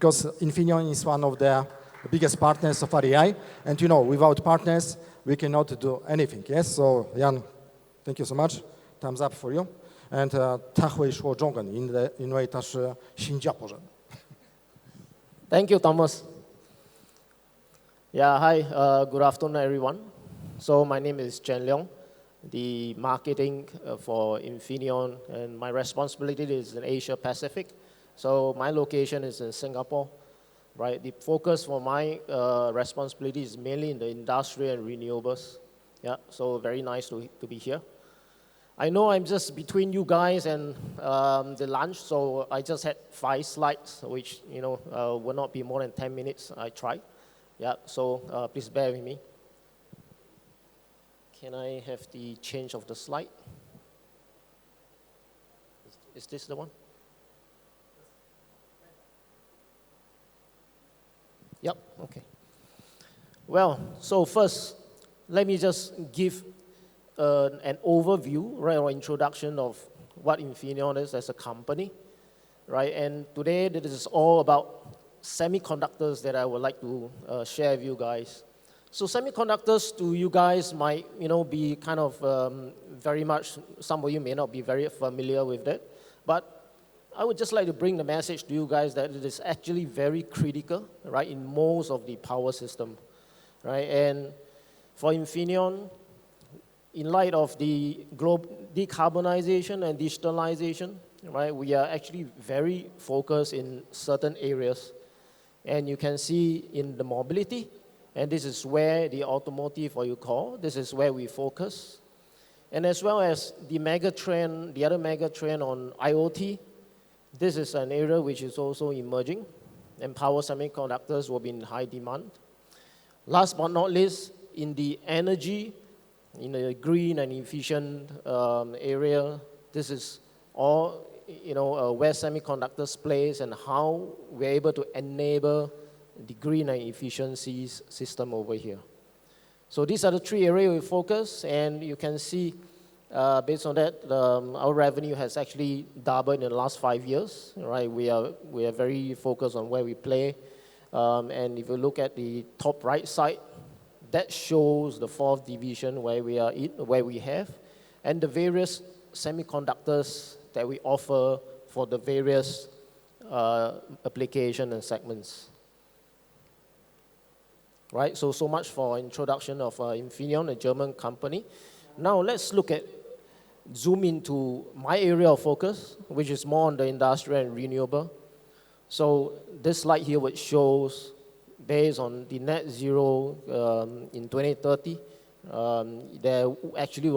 because Infineon is one of the biggest partners of REI. And without partners, we cannot do anything. Yes, so Jan, thank you so much. Thumbs up for you. And 他会说中文，因为他是新加坡人。Thank you, Thomas. Yeah, hi, good afternoon, everyone. So my name is Leong, the marketing for Infineon, and my responsibility is in Asia Pacific. So my location is in Singapore, right? The focus for my responsibility is mainly in the industry and renewables. Yeah, so very nice to be here. I know I'm just between you guys and the lunch, so I just had 5 slides, which will not be more than 10 minutes. I tried. Yeah, so please bear with me. Can I have the change of the slide? Is this the one? Yep, okay. Well, so first, let me just give an overview, right, or introduction of what Infineon is as a company, right? And today, this is all about semiconductors that I would like to share with you guys. So semiconductors to you guys might, be kind of very much, some of you may not be very familiar with that, but I would just like to bring the message to you guys that it is actually very critical, right, in most of the power system, right? And for Infineon, in light of the global decarbonization and digitalization, right, we are actually very focused in certain areas. And you can see in the mobility, and this is where the automotive, or you call, this is where we focus. And as well as the mega trend, the other mega trend on IoT, this is an area which is also emerging, and power semiconductors will be in high demand. Last but not least, in the energy, in the green and efficient area, this is all where semiconductors plays and how we're able to enable the green and efficiencies system over here. So these are the 3 areas we focus, and you can see based on that, our revenue has actually doubled in the last 5 years, right? We are very focused on where we play, and if you look at the top right side, that shows the 4th division where we are in, where we have, and the various semiconductors that we offer for the various application and segments. Right, so much for introduction of Infineon, a German company. Now let's zoom into my area of focus, which is more on the industrial and renewable. So this slide here, which shows based on the net zero in 2030, there actually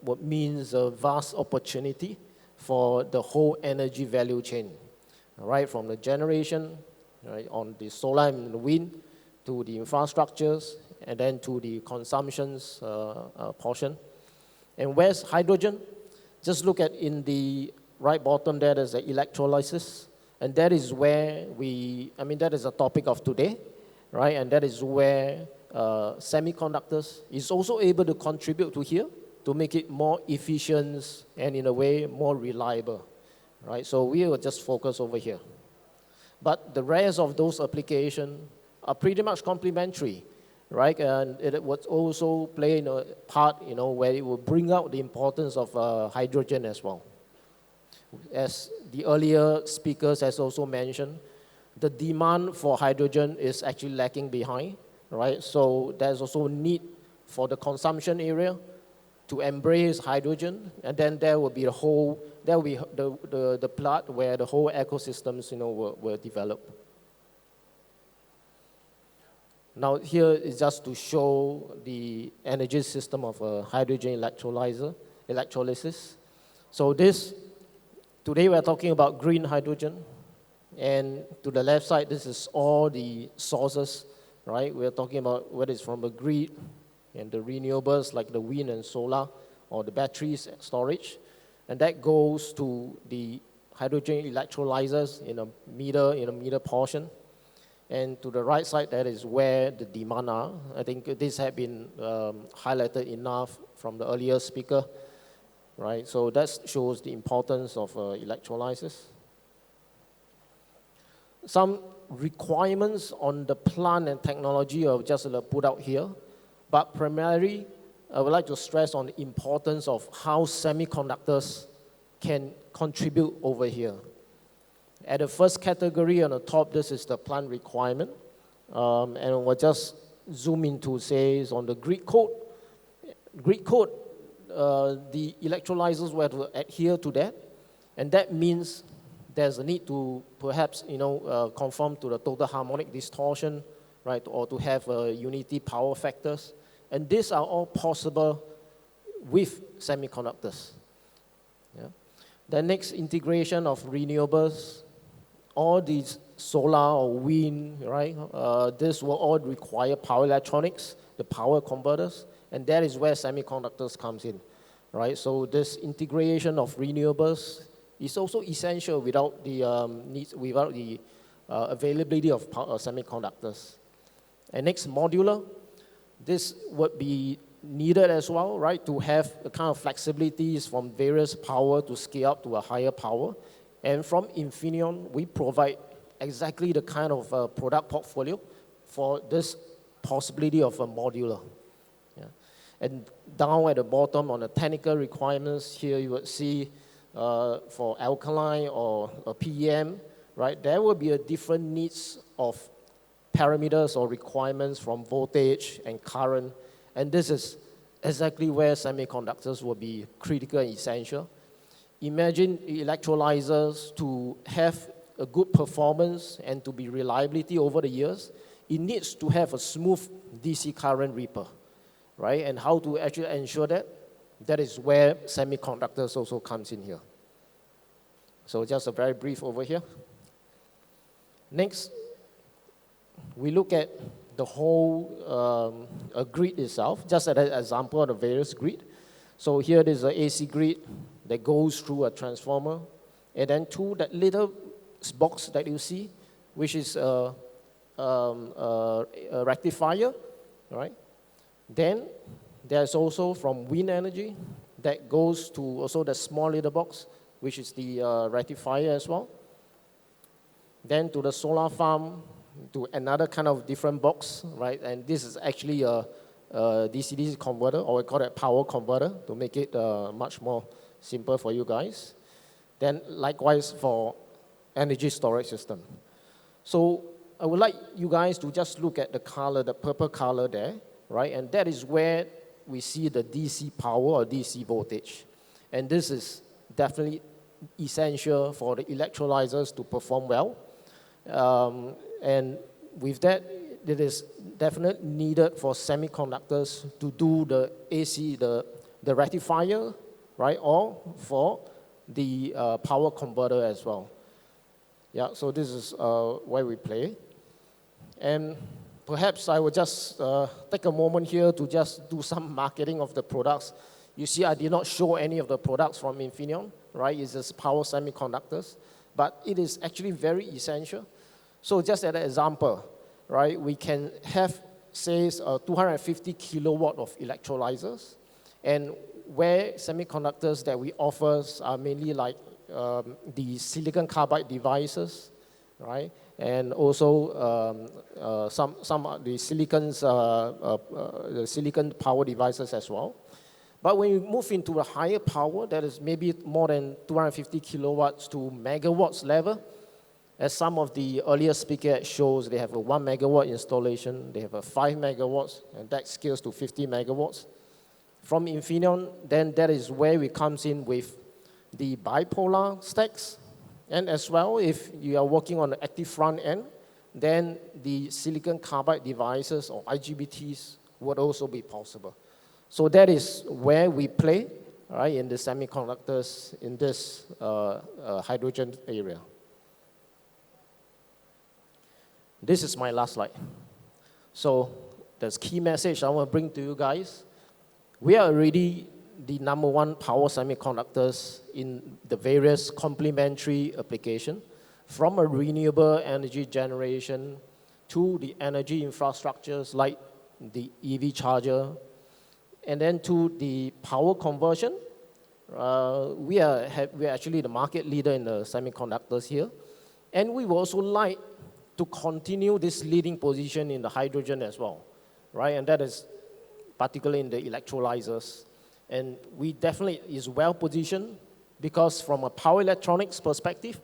what means a vast opportunity for the whole energy value chain, right? From the generation, right, on the solar and the wind, to the infrastructures, and then to the consumptions portion. And where's hydrogen? Just look at in the right bottom there, there's the electrolysis. And that is where that is a topic of today, right? And that is where semiconductors is also able to contribute to here to make it more efficient and in a way more reliable, right? So we will just focus over here. But the rest of those applications are pretty much complementary, right? And it would also play in a part, where it will bring out the importance of hydrogen as well. As the earlier speakers has also mentioned, the demand for hydrogen is actually lagging behind, right? So there's also a need for the consumption area to embrace hydrogen, and then there will be the plot where the whole ecosystems, will develop. Now here is just to show the energy system of a hydrogen electrolysis. So today we're talking about green hydrogen, and to the left side, this is all the sources, right? We're talking about whether it's from the grid and the renewables like the wind and solar, or the batteries storage, and that goes to the hydrogen electrolyzers in a middle portion. And to the right side, that is where the demand are. I think this has been highlighted enough from the earlier speaker, right? So that shows the importance of electrolysis. Some requirements on the plant and technology are just put out here, but primarily, I would like to stress on the importance of how semiconductors can contribute over here. At the first category on the top, this is the plant requirement. And we'll just zoom into, say, on the grid code. Grid code, the electrolyzers will have to adhere to that. And that means there's a need to perhaps, conform to the total harmonic distortion, right, or to have unity power factors. And these are all possible with semiconductors. Yeah. The next, integration of renewables, all these solar or wind, right? This will all require power electronics, the power converters, and that is where semiconductors comes in, right? So this integration of renewables is also essential without the availability of semiconductors. And next, modular. This would be needed as well, right, to have a kind of flexibilities from various power to scale up to a higher power. And from Infineon, we provide exactly the kind of product portfolio for this possibility of a modular. Yeah. And down at the bottom on the technical requirements, here you would see for alkaline or a PEM, right, there will be a different needs of parameters or requirements from voltage and current. And this is exactly where semiconductors will be critical and essential. Imagine electrolyzers to have a good performance and to be reliability over the years. It needs to have a smooth DC current ripple, right? And how to actually ensure that? That is where semiconductors also comes in here. So just a very brief over here. Next, we look at the whole grid itself, just as an example of the various grid. So here there's an AC grid that goes through a transformer, and then to that little box that you see, which is a rectifier, right? Then there's also from wind energy that goes to also the small little box, which is the rectifier as well. Then to the solar farm, to another kind of different box, right? And this is actually a DC-DC converter, or we call it power converter, to make it much more simple for you guys. Then likewise for energy storage system. So I would like you guys to just look at the color, the purple color there, right? And that is where we see the DC power or DC voltage. And this is definitely essential for the electrolyzers to perform well. And with that, it is definitely needed for semiconductors to do the AC, the rectifier, right, or for the power converter as well. Yeah, so this is where we play. And perhaps I will just take a moment here to just do some marketing of the products. You see, I did not show any of the products from Infineon, right? It's just power semiconductors, but it is actually very essential. So just as an example, right, we can have, say, 250 kilowatt of electrolyzers, and where semiconductors that we offer are mainly like the silicon carbide devices, right, and also some of the silicon power devices as well. But when you move into a higher power, that is maybe more than 250 kilowatts to megawatts level, as some of the earlier speakers shows, they have a 1 megawatt installation, they have a 5 megawatts, and that scales to 50 megawatts. From Infineon, then that is where we comes in with the bipolar stacks. And as well, if you are working on the active front end, then the silicon carbide devices or IGBTs would also be possible. So that is where we play, right, in the semiconductors in this hydrogen area. This is my last slide. So the key message I want to bring to you guys, we are already the #1 power semiconductors in the various complementary application, from a renewable energy generation to the energy infrastructures like the EV charger, and then to the power conversion. We are actually the market leader in the semiconductors here. And we would also like to continue this leading position in the hydrogen as well, right? And that is particularly in the electrolyzers. And we definitely is well positioned because from a power electronics perspective,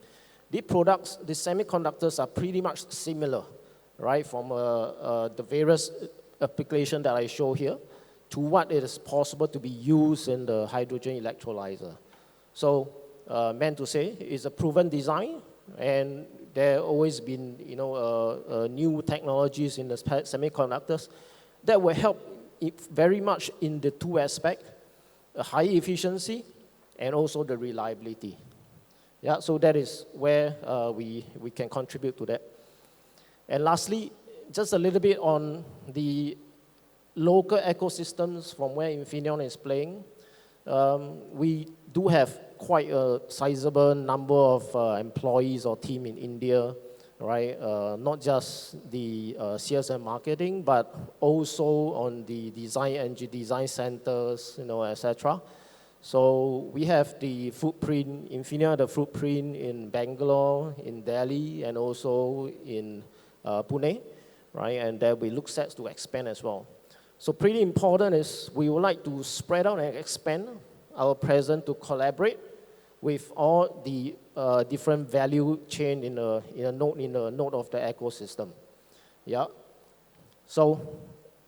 the products, the semiconductors are pretty much similar, right? From the various applications that I show here to what it is possible to be used in the hydrogen electrolyzer. So, meant to say, it's a proven design, and there have always been, new technologies in the semiconductors that will help very much in the two aspects, high efficiency and also the reliability. Yeah, so that is where we can contribute to that. And lastly, just a little bit on the local ecosystems from where Infineon is playing. We do have quite a sizable number of employees or team in India, right? Not just the sales and marketing, but also on the design centers, etc. So we have the footprint, Infineon, the footprint in Bangalore, in Delhi, and also in Pune, right? And there we look set to expand as well. So pretty important is we would like to spread out and expand our presence to collaborate with all the different value chain in a node of the ecosystem. Yeah. So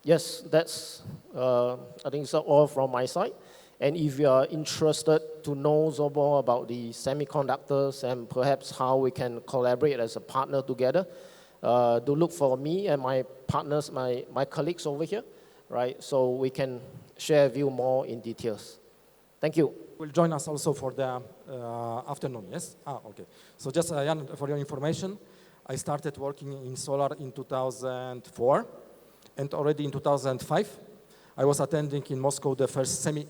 yes, that's I think so all from my side. And if you are interested to know more about the semiconductors and perhaps how we can collaborate as a partner together, do look for me and my partners, my colleagues over here, right? So we can share with you more in details. Thank you. Will join us also for the afternoon, yes? Okay. So just, Jan, for your information, I started working in solar in 2004, and already in 2005, I was attending in Moscow the first semi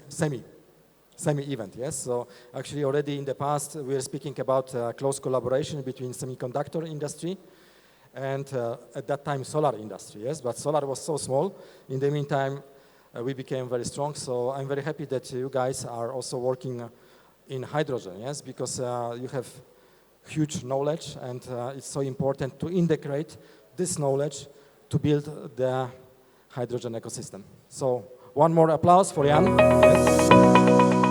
event, yes? So actually already in the past, we were speaking about close collaboration between semiconductor industry and at that time solar industry, yes? But solar was so small. In the meantime, we became very strong. So I'm very happy that you guys are also working in hydrogen, yes? Because you have huge knowledge, and it's so important to integrate this knowledge to build the hydrogen ecosystem. So one more applause for Jan. Yes.